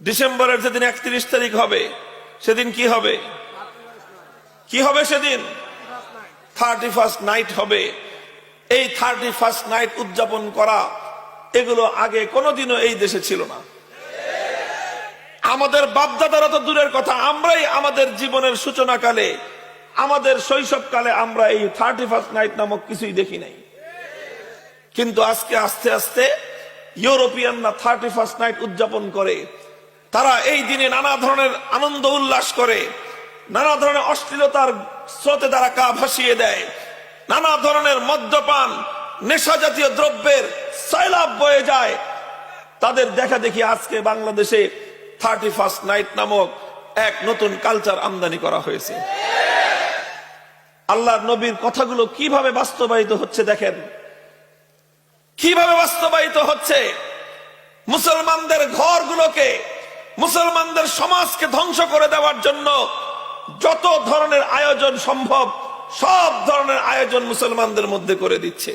ডিসেম্বরের যেদিন 31 তারিখ হবে সেদিন কি হবে? কি হবে সেদিন? 31st নাইট হবে। এই 31st নাইট উদযাপন করা এগুলো আগে কোনোদিনও এই দেশে ছিল না। আমাদের বাপদাদারা তো দূরের কথা, আমরাই আমাদের জীবনের সূচনাকালে, আমাদের শৈশবকালে আমরা এই 31st নাইট নামক কিছুই দেখি নাই। কিন্তু আজকে আস্তে আস্তে ইউরোপিয়ানরা 31st নাইট উদযাপন করে। তারা এই দিনে নানা ধরনের আনন্দ উল্লাস করে, নানা ধরনের অশ্লীলতার স্রোতে তারা গা ভাসিয়ে দেয়, নানা ধরনের মদ্যপান নেশা জাতীয় দ্রব্যের সয়লাব বয়ে যায়। তাদের দেখা দেখি আজকে বাংলাদেশে 31st নাইট নামক এক নতুন কালচার আমদানি করা হয়েছে। আল্লাহর নবীর কথাগুলো কিভাবে বাস্তবায়িত হচ্ছে দেখেন, কিভাবে বাস্তবায়িত হচ্ছে। মুসলমানদের ঘরগুলোকে, মুসলমানদের সমাজকে ধ্বংস করে দেওয়ার জন্য যত ধরনের আয়োজন সম্ভব সব ধরনের আয়োজন মুসলমানদের মধ্যে করে দিচ্ছে।